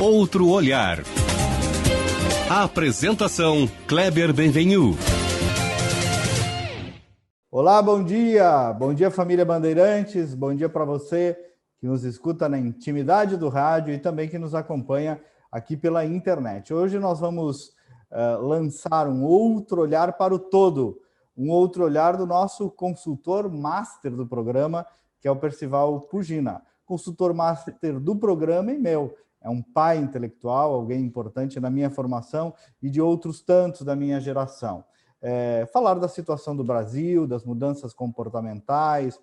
Outro olhar. A apresentação Kleber Benvenu. Olá, bom dia! Bom dia, família Bandeirantes. Bom dia para você que nos escuta na intimidade do rádio e também que nos acompanha aqui pela internet. Hoje nós vamos lançar um outro olhar para o todo, um outro olhar do nosso consultor master do programa, que é o Percival Pugina, consultor master do programa e meu. É um pai intelectual, alguém importante na minha formação e de outros tantos da minha geração. Falar da situação do Brasil, das mudanças comportamentais,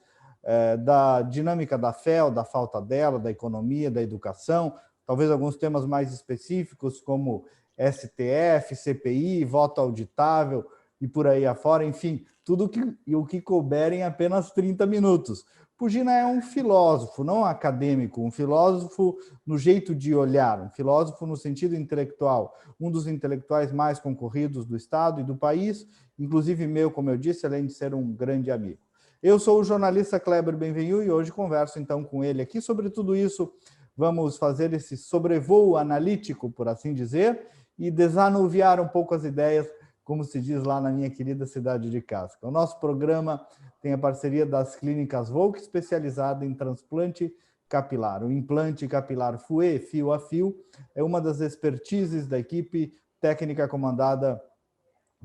da dinâmica da fé ou da falta dela, da economia, da educação, talvez alguns temas mais específicos como STF, CPI, voto auditável e por aí afora, enfim, tudo o que couber em apenas 30 minutos. Pugina é um filósofo, não acadêmico, um filósofo no jeito de olhar, um filósofo no sentido intelectual, um dos intelectuais mais concorridos do Estado e do país, inclusive meu, como eu disse, além de ser um grande amigo. Eu sou o jornalista Kleber Benvenu e hoje converso então com ele aqui sobre tudo isso. Vamos fazer esse sobrevoo analítico, por assim dizer, e desanuviar um pouco as ideias, como se diz lá na minha querida cidade de Casca. O nosso programa tem a parceria das clínicas Volk, especializada em transplante capilar. O implante capilar FUE, fio a fio, é uma das expertises da equipe técnica comandada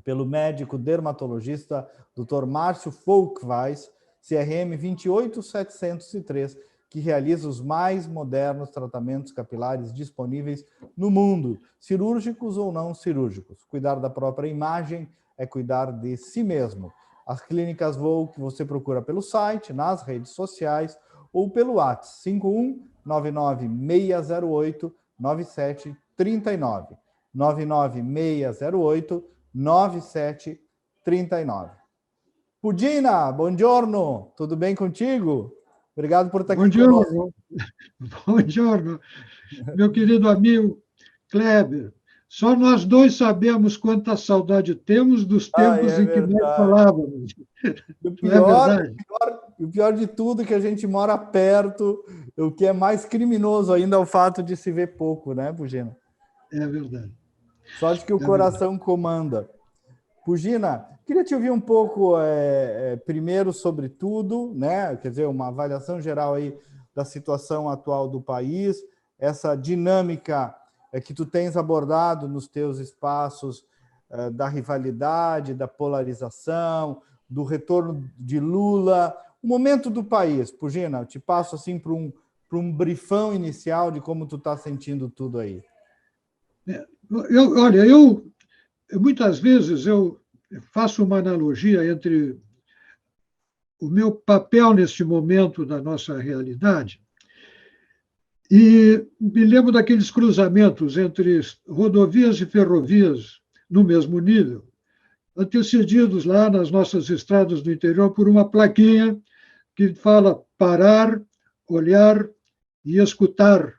pelo médico dermatologista Dr. Márcio Folkweis, CRM 28703, que realiza os mais modernos tratamentos capilares disponíveis no mundo, cirúrgicos ou não cirúrgicos. Cuidar da própria imagem é cuidar de si mesmo. As clínicas Volk você procura pelo site, nas redes sociais ou pelo WhatsApp 51 99608 9739. Pugina, buongiorno, tudo bem contigo? Obrigado por estar aqui conosco. Buongiorno, meu querido amigo Kleber. Só nós dois sabemos quanta saudade temos dos tempos em que nós falávamos. O pior de tudo é que a gente mora perto, o que é mais criminoso ainda é o fato de se ver pouco, né, Pugina? É verdade. Só de que o coração comanda. Pugina, queria te ouvir um pouco, primeiro, sobre tudo, né? Quer dizer, uma avaliação geral aí da situação atual do país, essa dinâmica que tu tens abordado nos teus espaços da rivalidade, da polarização, do retorno de Lula, o momento do país. Pugina, eu te passo assim para um brifão inicial de como tu está sentindo tudo aí. Eu muitas vezes eu faço uma analogia entre o meu papel neste momento da nossa realidade e me lembro daqueles cruzamentos entre rodovias e ferrovias no mesmo nível, antecedidos lá nas nossas estradas do interior por uma plaquinha que fala parar, olhar e escutar.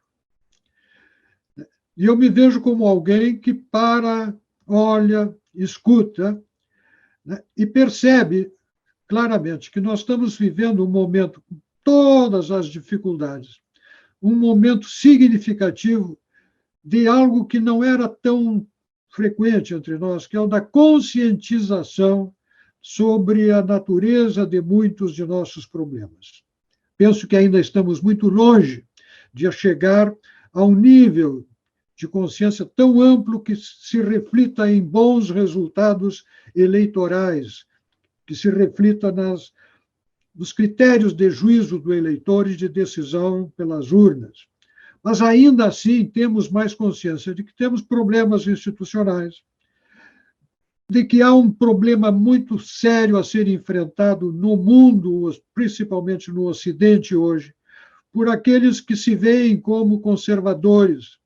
E eu me vejo como alguém que para, olha, escuta, né, e percebe claramente que nós estamos vivendo um momento com todas as dificuldades, um momento significativo de algo que não era tão frequente entre nós, que é o da conscientização sobre a natureza de muitos de nossos problemas. Penso que ainda estamos muito longe de chegar a um nível de consciência tão amplo que se reflita em bons resultados eleitorais, que se reflita nos critérios de juízo do eleitor e de decisão pelas urnas. Mas, ainda assim, temos mais consciência de que temos problemas institucionais, de que há um problema muito sério a ser enfrentado no mundo, principalmente no Ocidente hoje, por aqueles que se veem como conservadores,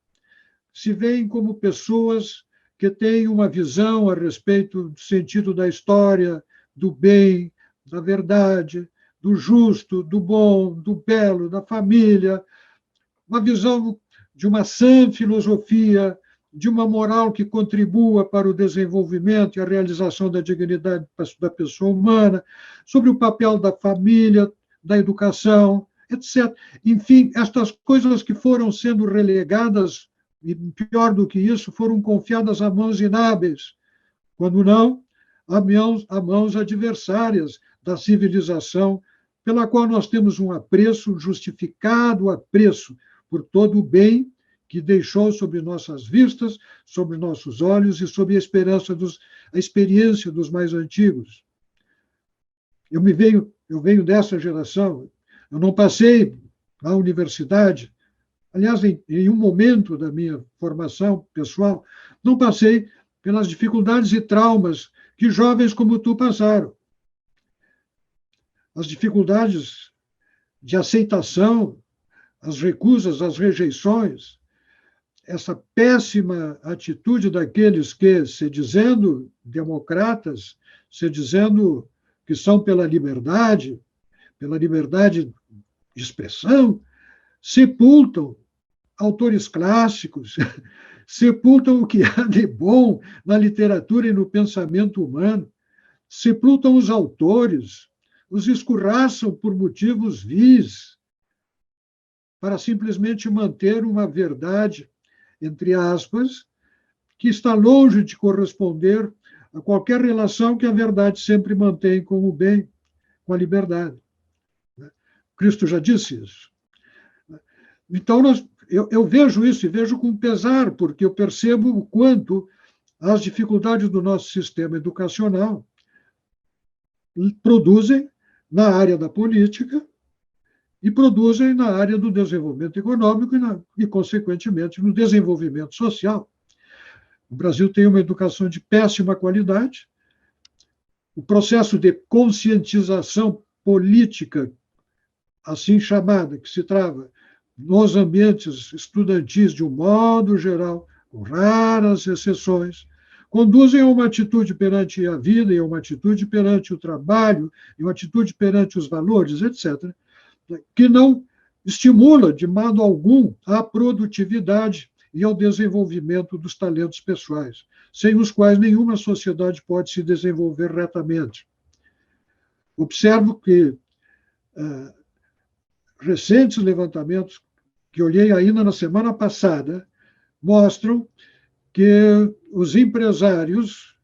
se veem como pessoas que têm uma visão a respeito do sentido da história, do bem, da verdade, do justo, do bom, do belo, da família, uma visão de uma sã filosofia de uma moral que contribua para o desenvolvimento e a realização da dignidade da pessoa humana, sobre o papel da família, da educação, etc. Enfim, estas coisas que foram sendo relegadas, e pior do que isso, foram confiadas a mãos inábeis, quando não, a mãos adversárias da civilização, pela qual nós temos um apreço, justificado apreço por todo o bem que deixou sobre nossas vistas, sobre nossos olhos e sobre a experiência dos mais antigos. Eu venho dessa geração, eu não passei na universidade, aliás, em um momento da minha formação pessoal, não passei pelas dificuldades e traumas que jovens como tu passaram. As dificuldades de aceitação, as recusas, as rejeições, essa péssima atitude daqueles que, se dizendo democratas, se dizendo que são pela liberdade de expressão, sepultam autores clássicos, sepultam o que há de bom na literatura e no pensamento humano, sepultam os autores, os escorraçam por motivos vis, para simplesmente manter uma verdade, entre aspas, que está longe de corresponder a qualquer relação que a verdade sempre mantém com o bem, com a liberdade. Cristo já disse isso. Então, eu vejo isso e vejo com pesar, porque eu percebo o quanto as dificuldades do nosso sistema educacional produzem na área da política e produzem na área do desenvolvimento econômico e, consequentemente, no desenvolvimento social. O Brasil tem uma educação de péssima qualidade. O processo de conscientização política, assim chamada, que se trava nos ambientes estudantis de um modo geral, com raras exceções, conduzem a uma atitude perante a vida e a uma atitude perante o trabalho, e uma atitude perante os valores, etc., que não estimula de modo algum a produtividade e ao desenvolvimento dos talentos pessoais, sem os quais nenhuma sociedade pode se desenvolver retamente. Observo que recentes levantamentos, que olhei ainda na semana passada, mostram que os empresários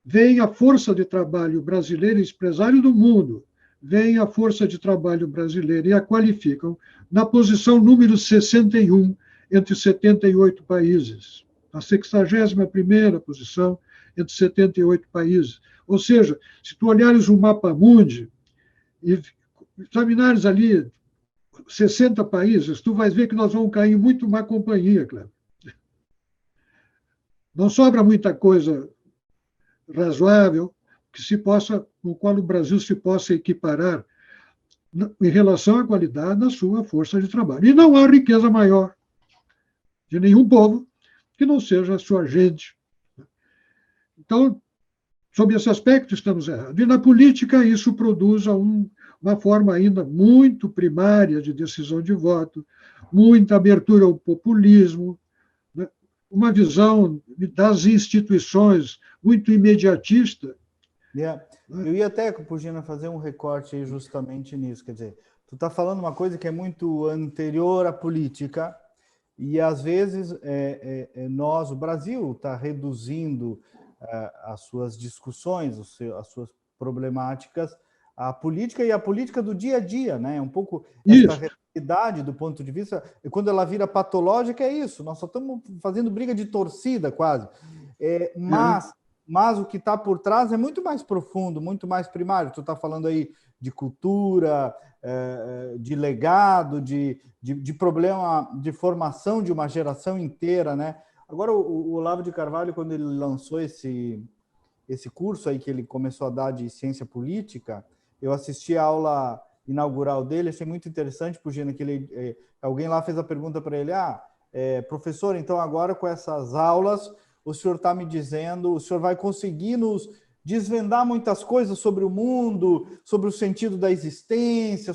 veem a força de trabalho brasileira, empresário do mundo, veem a força de trabalho brasileira e a qualificam na posição número 61 entre 78 países, a 61ª posição entre 78 países. Ou seja, se tu olhares o mapa mundi e examinares ali 60 países, tu vais ver que nós vamos cair em muito má companhia, Cléber. Não sobra muita coisa razoável no qual o Brasil se possa equiparar em relação à qualidade da sua força de trabalho. E não há riqueza maior de nenhum povo que não seja a sua gente. Então, sob esse aspecto, estamos errados. E na política, isso produz uma forma ainda muito primária de decisão de voto, muita abertura ao populismo, né? Uma visão das instituições muito imediatista. Eu ia até, Pugina, fazer um recorte aí justamente nisso. Quer dizer, tu está falando uma coisa que é muito anterior à política e, às vezes, o Brasil está reduzindo as suas discussões, as suas problemáticas, a política e a política do dia a dia, né? Um pouco essa realidade do ponto de vista, e quando ela vira patológica, é isso, nós só estamos fazendo briga de torcida quase. Mas o que está por trás é muito mais profundo, muito mais primário. Tu está falando aí de cultura, de legado, de problema de formação de uma geração inteira, né? Agora, o Olavo de Carvalho, quando ele lançou esse curso aí que ele começou a dar de ciência política, eu assisti a aula inaugural dele, achei muito interessante, Pugina, que alguém lá fez a pergunta para ele, professor, então agora com essas aulas, o senhor está me dizendo, o senhor vai conseguir nos desvendar muitas coisas sobre o mundo, sobre o sentido da existência,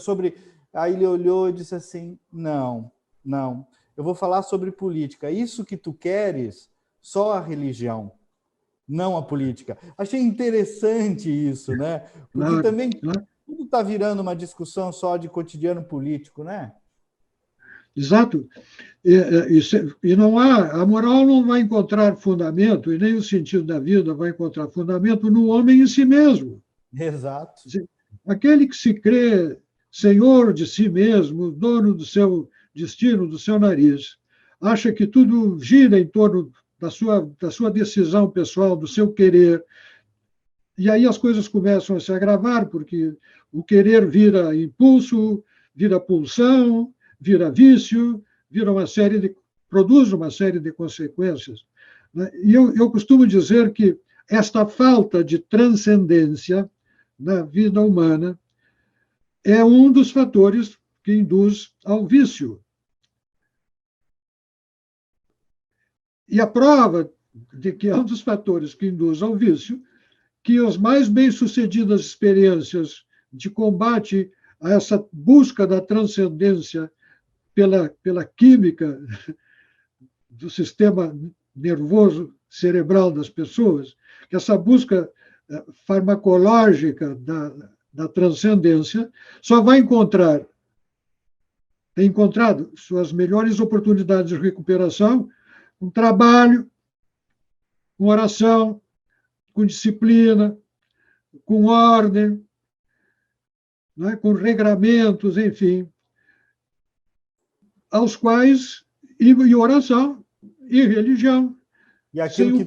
Aí ele olhou e disse assim, não. eu vou falar sobre política. Isso que tu queres, só a religião, não a política. Achei interessante isso, né? Porque Claro, também claro. tudo está virando uma discussão só de cotidiano político, né? Exato. E não há, a moral não vai encontrar fundamento, e nem o sentido da vida vai encontrar fundamento no homem em si mesmo. Exato. Aquele que se crê senhor de si mesmo, dono do seu destino, do seu nariz, acha que tudo gira em torno da sua decisão pessoal, do seu querer, e aí as coisas começam a se agravar, porque o querer vira impulso, vira pulsão, vira vício, produz uma série de consequências. Né? E eu costumo dizer que esta falta de transcendência na vida humana é um dos fatores que induz ao vício. E a prova de que é um dos fatores que induz ao vício, que as mais bem-sucedidas experiências de combate a essa busca da transcendência pela química do sistema nervoso cerebral das pessoas, que essa busca farmacológica da transcendência só vai tem encontrado suas melhores oportunidades de recuperação com trabalho, com oração, com disciplina, com ordem, né, com regramentos, enfim, aos quais, e oração, e religião. E aquilo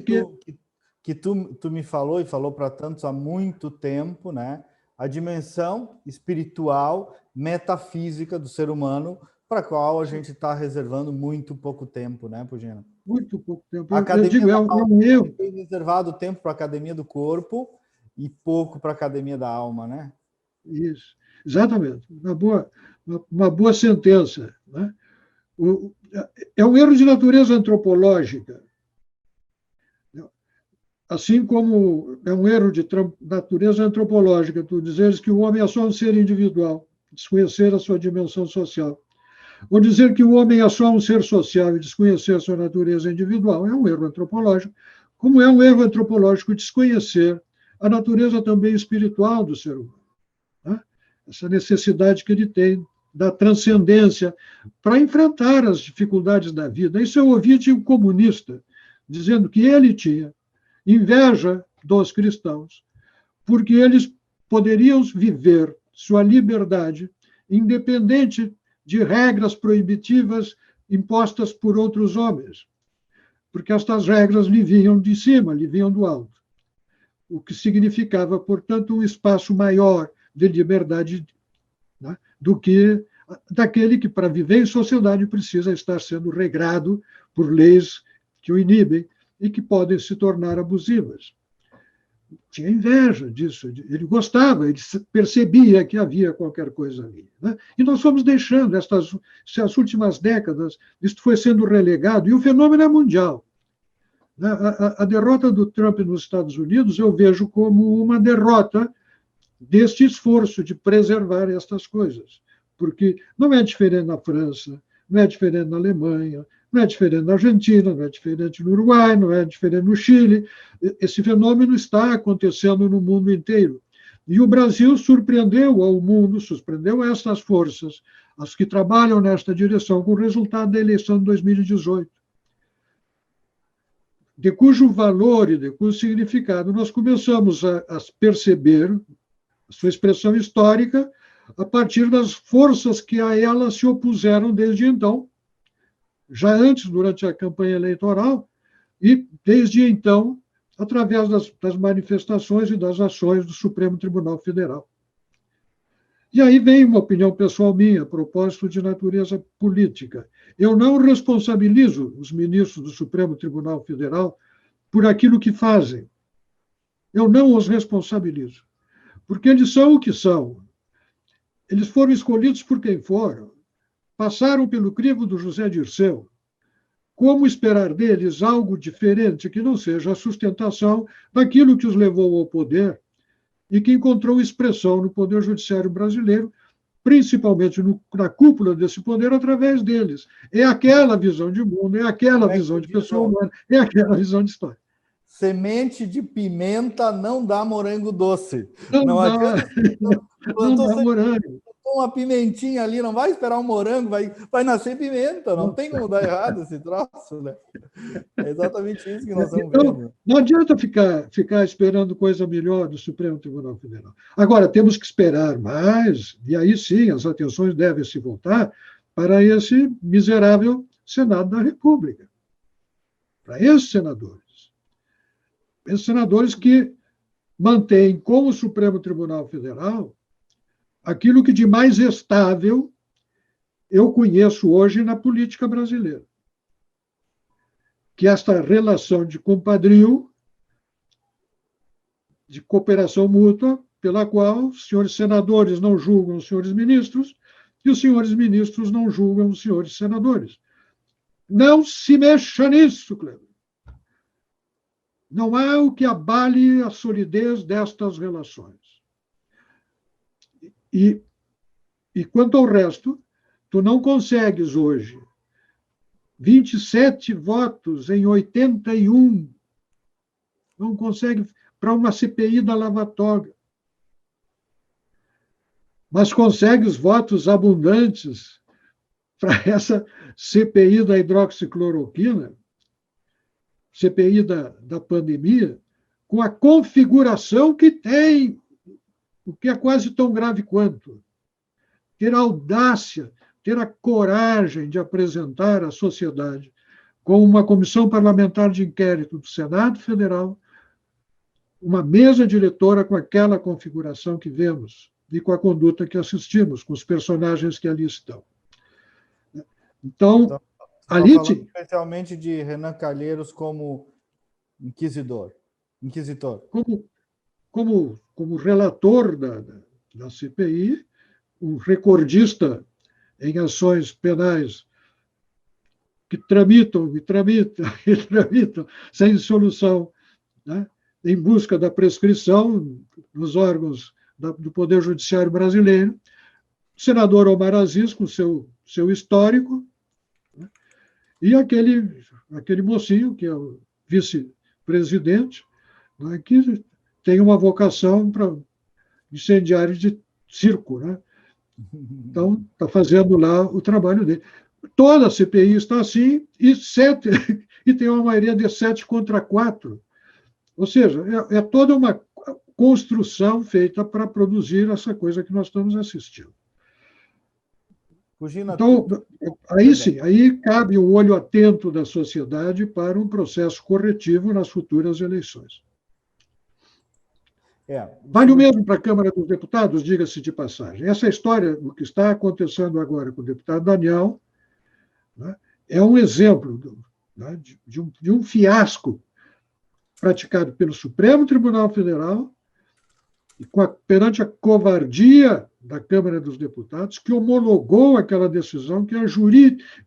que tu me falou e falou para tantos há muito tempo, né? A dimensão espiritual, metafísica do ser humano, para a qual a gente está reservando muito pouco tempo, né, Pugina? Muito pouco tempo. A academia digo, é um erro. Tem reservado tempo para a academia do corpo e pouco para a academia da alma, né? Isso, exatamente. Uma boa sentença. Né? É um erro de natureza antropológica, assim como é um erro de natureza antropológica tu dizeres que o homem é só um ser individual, desconhecer a sua dimensão social. Ou dizer que o homem é só um ser social e desconhecer a sua natureza individual é um erro antropológico, como é um erro antropológico desconhecer a natureza também espiritual do ser humano. Né? Essa necessidade que ele tem da transcendência para enfrentar as dificuldades da vida. Isso eu ouvi de um comunista, dizendo que ele tinha inveja dos cristãos, porque eles poderiam viver sua liberdade independente de regras proibitivas impostas por outros homens, porque estas regras lhe vinham de cima, lhe vinham do alto, o que significava, portanto, um espaço maior de liberdade, né, do que daquele que, para viver em sociedade, precisa estar sendo regrado por leis que o inibem e que podem se tornar abusivas. Tinha inveja disso, ele gostava, ele percebia que havia qualquer coisa ali. Né? E nós fomos deixando, essas últimas décadas, isso foi sendo relegado, e o fenômeno é mundial. A derrota do Trump nos Estados Unidos eu vejo como uma derrota deste esforço de preservar estas coisas, porque não é diferente na França, não é diferente na Alemanha, não é diferente na Argentina, não é diferente no Uruguai, não é diferente no Chile. Esse fenômeno está acontecendo no mundo inteiro. E o Brasil surpreendeu ao mundo, surpreendeu essas forças, as que trabalham nesta direção, com o resultado da eleição de 2018. De cujo valor e de cujo significado nós começamos a perceber a sua expressão histórica a partir das forças que a ela se opuseram desde então, já antes, durante a campanha eleitoral, e desde então, através das manifestações e das ações do Supremo Tribunal Federal. E aí vem uma opinião pessoal minha, a propósito de natureza política. Eu não responsabilizo os ministros do Supremo Tribunal Federal por aquilo que fazem. Eu não os responsabilizo, porque eles são o que são. Eles foram escolhidos por quem foram. Passaram pelo crivo do José Dirceu. Como esperar deles algo diferente que não seja a sustentação daquilo que os levou ao poder e que encontrou expressão no Poder Judiciário brasileiro principalmente na cúpula desse poder, através deles. É aquela visão de mundo, é aquela visão de pessoa humana, é aquela visão de história. Semente de pimenta não dá morango doce. Não dá, adianta. não dá morango. Uma pimentinha ali, não vai esperar um morango, vai nascer pimenta, não tem como dar errado esse troço, né? É exatamente isso que nós estamos vendo. Não adianta ficar esperando coisa melhor do Supremo Tribunal Federal. Agora, temos que esperar mais, e aí sim as atenções devem se voltar para esse miserável Senado da República, para esses senadores que mantêm como Supremo Tribunal Federal aquilo que de mais estável eu conheço hoje na política brasileira, que é esta relação de compadrio, de cooperação mútua, pela qual os senhores senadores não julgam os senhores ministros e os senhores ministros não julgam os senhores senadores. Não se mexa nisso, Cleber. Não há o que abale a solidez destas relações. E quanto ao resto, tu não consegues hoje 27 votos em 81. Não consegue para uma CPI da Lava Toga. Mas consegue os votos abundantes para essa CPI da hidroxicloroquina, CPI da pandemia, com a configuração que tem, o que é quase tão grave quanto. Ter a audácia, ter a coragem de apresentar à sociedade, com uma comissão parlamentar de inquérito do Senado Federal, uma mesa diretora com aquela configuração que vemos e com a conduta que assistimos, com os personagens que ali estão. Então ali falando especialmente de Renan Calheiros como inquisidor. Como relator da CPI, um recordista em ações penais que tramitam sem solução, né, em busca da prescrição nos órgãos do Poder Judiciário brasileiro, o senador Omar Aziz, com seu histórico, né, e aquele mocinho, que é o vice-presidente, né, que tem uma vocação para incendiário de circo, né? Então, está fazendo lá o trabalho dele. Toda a CPI está assim, e tem uma maioria de 7-4. Ou seja, é toda uma construção feita para produzir essa coisa que nós estamos assistindo. Então, aí sim, aí cabe um olho atento da sociedade para um processo corretivo nas futuras eleições. Vale o mesmo para a Câmara dos Deputados, diga-se de passagem. Essa história, o que está acontecendo agora com o deputado Daniel, né, é um exemplo de um fiasco praticado pelo Supremo Tribunal Federal e perante a covardia da Câmara dos Deputados, que homologou aquela decisão que é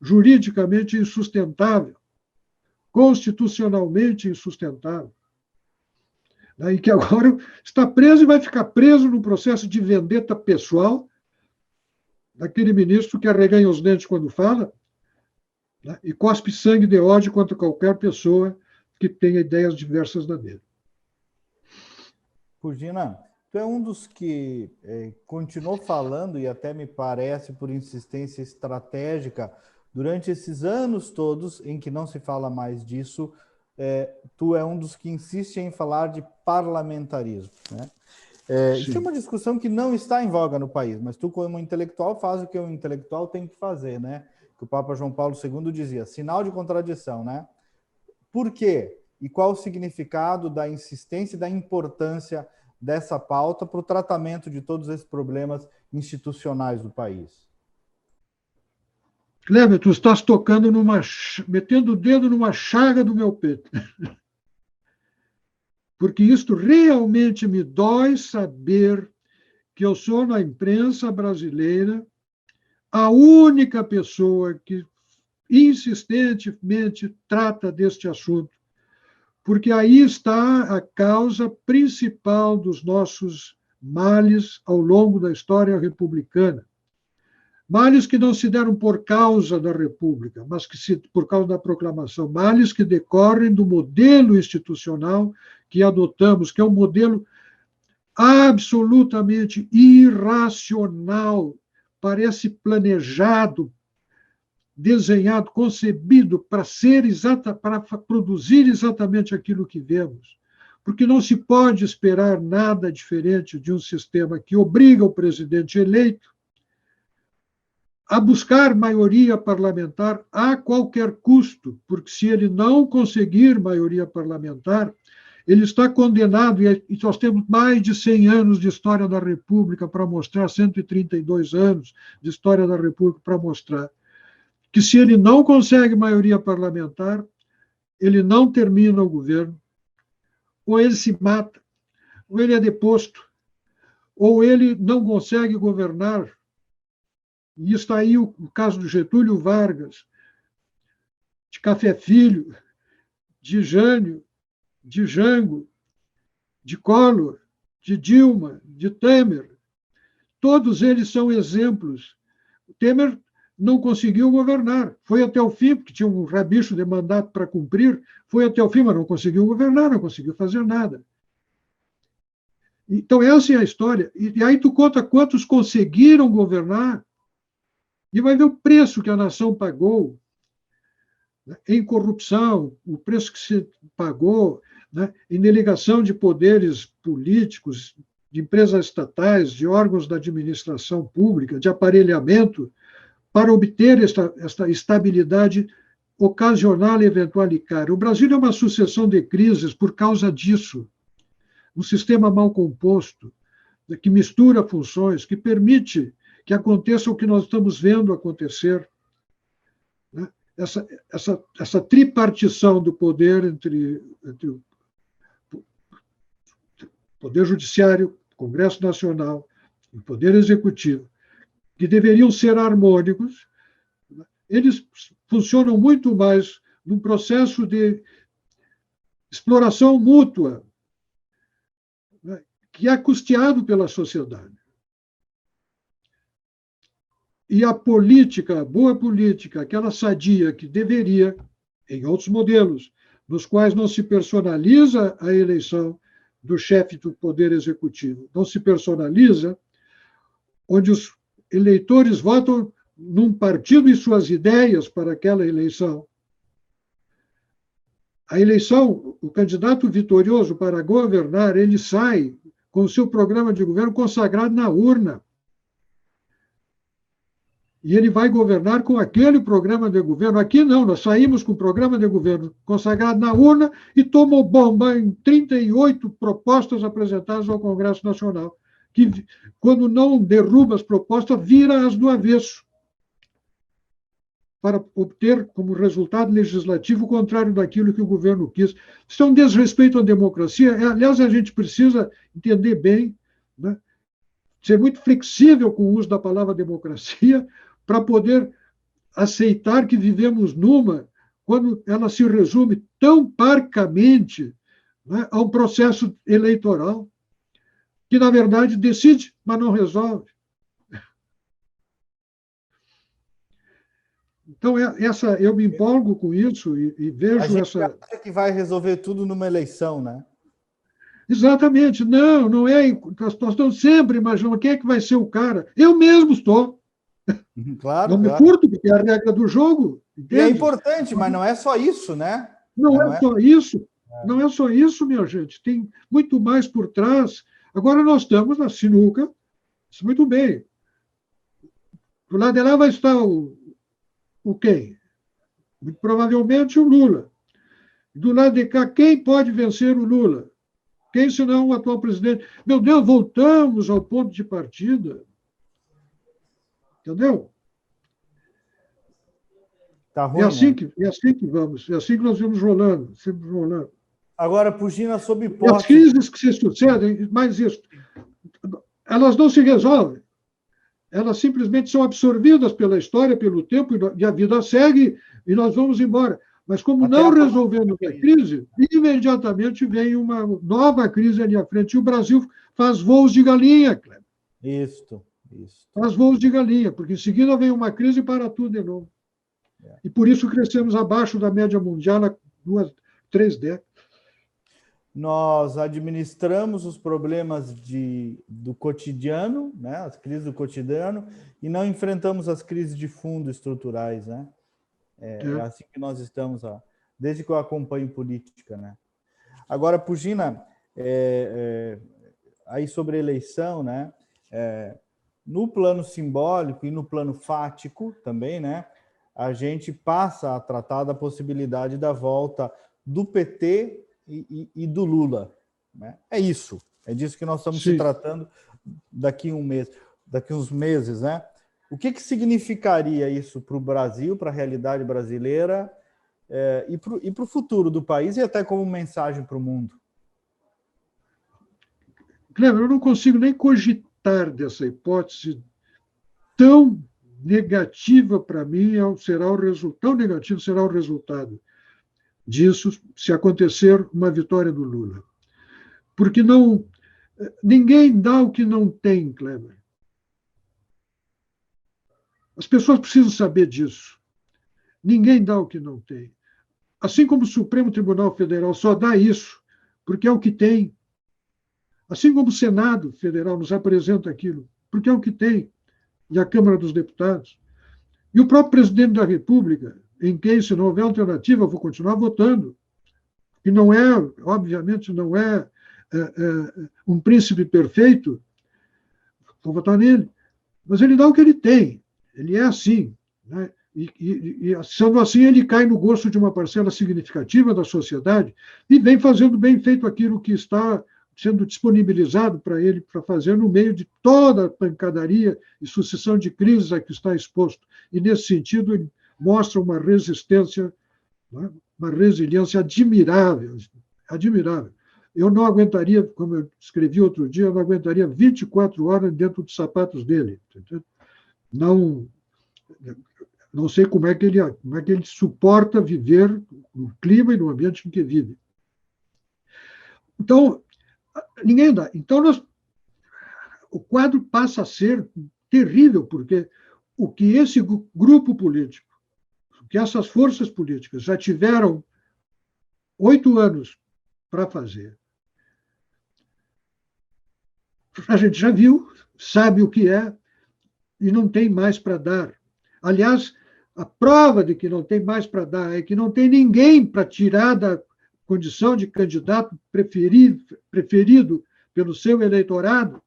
juridicamente insustentável, constitucionalmente insustentável, e que agora está preso e vai ficar preso num processo de vendetta pessoal daquele ministro que arreganha os dentes quando fala, né, e cospe sangue de ódio contra qualquer pessoa que tenha ideias diversas da dele. Fugina, tu é um dos que continuou falando, e até me parece por insistência estratégica, durante esses anos todos em que não se fala mais disso, tu é um dos que insiste em falar de parlamentarismo, né? Isso é uma discussão que não está em voga no país, mas tu, como intelectual, faz o que um intelectual tem que fazer, né? Que o Papa João Paulo II dizia, sinal de contradição, né? Por quê? E qual o significado da insistência e da importância dessa pauta para o tratamento de todos esses problemas institucionais do país? Cleber, tu estás tocando metendo o dedo numa chaga do meu peito. Porque isto realmente me dói saber que eu sou, na imprensa brasileira, a única pessoa que insistentemente trata deste assunto, porque aí está a causa principal dos nossos males ao longo da história republicana. Males que não se deram por causa da República, mas por causa da proclamação. Males que decorrem do modelo institucional que adotamos, que é um modelo absolutamente irracional, parece planejado, desenhado, concebido para produzir exatamente aquilo que vemos. Porque não se pode esperar nada diferente de um sistema que obriga o presidente eleito a buscar maioria parlamentar a qualquer custo, porque se ele não conseguir maioria parlamentar, ele está condenado, e nós temos mais de 100 anos de história da República para mostrar, 132 anos de história da República para mostrar, que se ele não consegue maioria parlamentar, ele não termina o governo, ou ele se mata, ou ele é deposto, ou ele não consegue governar. E está aí o caso do Getúlio Vargas, de Café Filho, de Jânio, de Jango, de Collor, de Dilma, de Temer. Todos eles são exemplos. O Temer não conseguiu governar. Foi até o fim, porque tinha um rabicho de mandato para cumprir, foi até o fim, mas não conseguiu governar, não conseguiu fazer nada. Então, essa é a história. E aí tu conta quantos conseguiram governar e vai ver o preço que a nação pagou, né, em corrupção, o preço que se pagou, né, em delegação de poderes políticos, de empresas estatais, de órgãos da administração pública, de aparelhamento, para obter esta estabilidade ocasional, eventual e cara. O Brasil é uma sucessão de crises por causa disso. Um sistema mal composto, né, que mistura funções, que permite que aconteça o que nós estamos vendo acontecer. Né? Essa tripartição do poder entre o Poder Judiciário, Congresso Nacional e o Poder Executivo, que deveriam ser harmônicos, eles funcionam muito mais num processo de exploração mútua, né, que é custeado pela sociedade. E a política, a boa política, aquela sadia que deveria, em outros modelos, nos quais não se personaliza a eleição do chefe do Poder Executivo, não se personaliza, onde os eleitores votam num partido e suas ideias para aquela eleição. A eleição, o candidato vitorioso para governar, ele sai com o seu programa de governo consagrado na urna. E ele vai governar com aquele programa de governo. Aqui não, nós saímos com o programa de governo consagrado na urna e tomou bomba em 38 propostas apresentadas ao Congresso Nacional, que, quando não derruba as propostas, vira-as do avesso, para obter como resultado legislativo o contrário daquilo que o governo quis. Isso é um desrespeito à democracia. Aliás, a gente precisa entender bem, né, ser muito flexível com o uso da palavra democracia, para poder aceitar que vivemos numa, quando ela se resume tão parcamente, né, a um processo eleitoral, que, na verdade, decide, mas não resolve. Então, eu me empolgo com isso e vejo a gente essa... acha que vai resolver tudo numa eleição, né? Exatamente. Não é... Nós estamos sempre imaginando quem é que vai ser o cara. Eu mesmo estou. Claro, não me curto, porque é a regra do jogo. Entende? E é importante, mas não é só isso, né? Não é só isso. Não é só isso, minha gente. Tem muito mais por trás. Agora nós estamos na sinuca. Isso muito bem. Do lado de lá vai estar o quem? Muito provavelmente o Lula. Do lado de cá, quem pode vencer o Lula? Quem, senão o atual presidente? Meu Deus, voltamos ao ponto de partida. Entendeu? Tá ruim, é assim, né? É assim que vamos. É assim que nós vamos rolando, sempre rolando. Agora, Pugina, sob hipótese... As crises que se sucedem, mais isso, elas não se resolvem. Elas simplesmente são absorvidas pela história, pelo tempo, e a vida segue e nós vamos embora. Mas como não resolvemos a crise, imediatamente vem uma nova crise ali à frente. E o Brasil faz voos de galinha, Cleber. Isso. Isso. Faz voos de galinha, porque em seguida vem uma crise e para tudo de novo. E por isso crescemos abaixo da média mundial há 3 décadas. Nós administramos os problemas do cotidiano, né? As crises do cotidiano, e não enfrentamos as crises de fundo estruturais, né? É assim que nós estamos, desde que eu acompanho política, né? Agora, Pugina, aí sobre a eleição, né? No plano simbólico e no plano fático também, né? A gente passa a tratar da possibilidade da volta do PT e do Lula, né? É isso, é disso que nós estamos se tratando daqui uns meses, né? O que significaria isso para o Brasil, para a realidade brasileira e para o futuro do país e até como mensagem para o mundo? Cleber, eu não consigo nem cogitar dessa hipótese tão negativa para mim, tão negativo será o resultado disso se acontecer uma vitória do Lula. Porque ninguém dá o que não tem, Cleber. As pessoas precisam saber disso. Ninguém dá o que não tem. Assim como o Supremo Tribunal Federal só dá isso porque é o que tem. Assim como o Senado Federal nos apresenta aquilo, porque é o que tem. E a Câmara dos Deputados. E o próprio presidente da República, em quem, se não houver alternativa, eu vou continuar votando. E não é, obviamente, não é um príncipe perfeito, vou votar nele. Mas ele dá o que ele tem. Ele é assim, né? E sendo assim, ele cai no gosto de uma parcela significativa da sociedade e vem fazendo bem feito aquilo que está sendo disponibilizado para ele para fazer no meio de toda a pancadaria e sucessão de crises a que está exposto. E, nesse sentido, ele mostra uma resistência, né? Uma resiliência admirável, admirável. Eu não aguentaria, como eu escrevi outro dia, eu não aguentaria 24 horas dentro dos sapatos dele. Entendeu? Não sei como é que ele suporta viver no clima e no ambiente em que vive. Então, ninguém dá. Então, o quadro passa a ser terrível, porque o que esse grupo político, o que essas forças políticas já tiveram 8 anos para fazer, a gente já viu, sabe o que é, e não tem mais para dar. Aliás, a prova de que não tem mais para dar é que não tem ninguém para tirar da condição de candidato preferido pelo seu eleitorado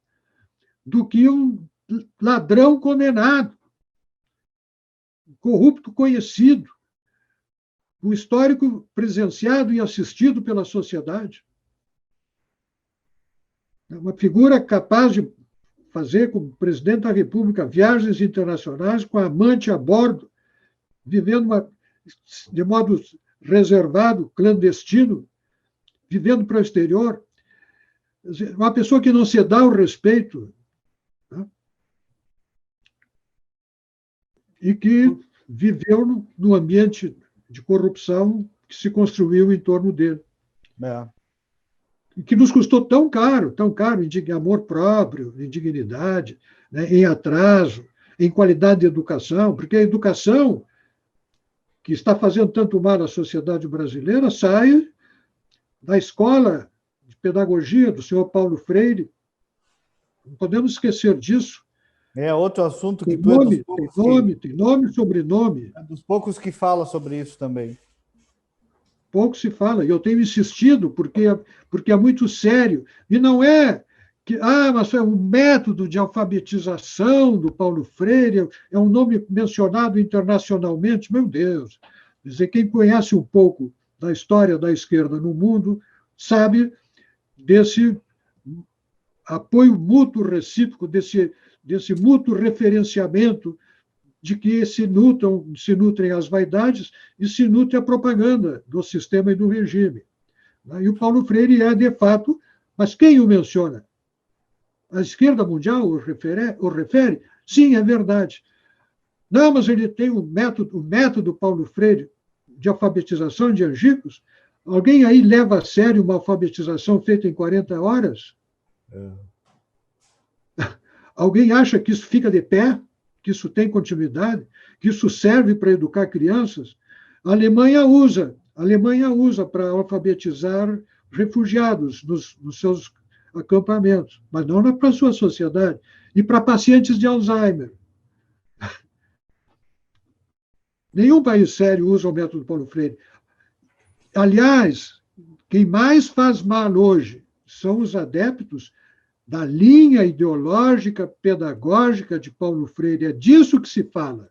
do que um ladrão condenado, um corrupto conhecido, um histórico presenciado e assistido pela sociedade. Uma figura capaz de fazer, como presidente da República, viagens internacionais com a amante a bordo, vivendo de modo reservado, clandestino, vivendo para o exterior. Uma pessoa que não se dá o respeito, né? E que viveu no ambiente de corrupção que se construiu em torno dele. Que nos custou tão caro, em amor próprio, em dignidade, né, em atraso, em qualidade de educação, porque a educação que está fazendo tanto mal à sociedade brasileira sai da escola de pedagogia do senhor Paulo Freire. Não podemos esquecer disso. É outro assunto que tem nome, sobrenome. É dos poucos que fala sobre isso também. Pouco se fala, e eu tenho insistido, porque é muito sério. E não é que, mas é um método de alfabetização do Paulo Freire, é um nome mencionado internacionalmente. Meu Deus! Quer dizer, quem conhece um pouco da história da esquerda no mundo sabe desse apoio mútuo recíproco, desse mútuo referenciamento de que se nutrem as vaidades e se nutre a propaganda do sistema e do regime. E o Paulo Freire é, de fato, mas quem o menciona? A esquerda mundial o refere? Sim, é verdade. Não, mas ele tem o método Paulo Freire de alfabetização de angicos. Alguém aí leva a sério uma alfabetização feita em 40 horas? Alguém acha que isso fica de pé? Que isso tem continuidade? Que isso serve para educar crianças? A Alemanha usa para alfabetizar refugiados nos seus acampamentos, mas não para a sua sociedade. E para pacientes de Alzheimer. Nenhum país sério usa o método Paulo Freire. Aliás, quem mais faz mal hoje são os adeptos da linha ideológica, pedagógica de Paulo Freire. É disso que se fala,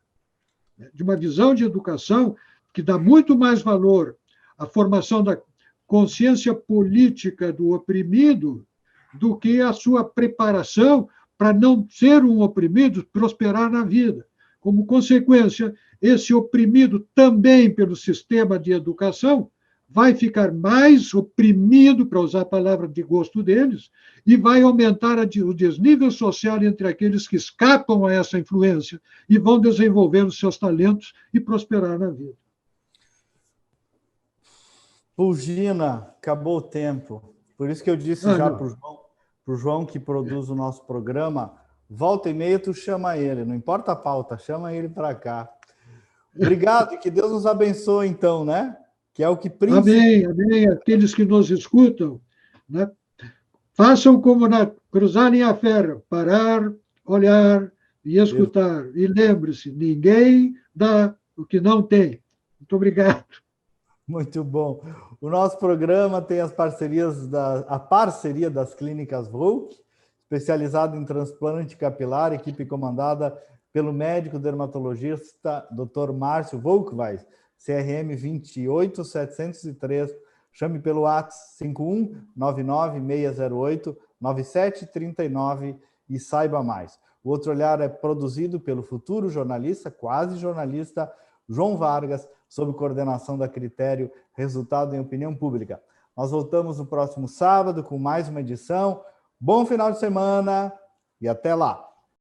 de uma visão de educação que dá muito mais valor à formação da consciência política do oprimido do que a sua preparação para não ser um oprimido, prosperar na vida. Como consequência, esse oprimido também pelo sistema de educação vai ficar mais oprimido, para usar a palavra de gosto deles, e vai aumentar o desnível social entre aqueles que escapam a essa influência e vão desenvolver os seus talentos e prosperar na vida. Pugina, acabou o tempo. Por isso que eu disse já para o João, que produz o nosso programa, volta e meia tu chama ele, não importa a pauta, chama ele para cá. Obrigado e que Deus nos abençoe então, né? Que é o que Amém, amém. Aqueles que nos escutam, né? Façam como na cruzarem a ferro, parar, olhar e escutar. E lembre-se, ninguém dá o que não tem. Muito obrigado. Muito bom. O nosso programa tem a parceria das clínicas Volk, especializada em transplante capilar, equipe comandada pelo médico dermatologista Dr. Márcio Volkweiss, CRM 28703, chame pelo WhatsApp 51996089739 e saiba mais. O Outro Olhar é produzido pelo futuro jornalista, quase jornalista, João Vargas, sob coordenação da Critério Resultado em Opinião Pública. Nós voltamos no próximo sábado com mais uma edição. Bom final de semana e até lá!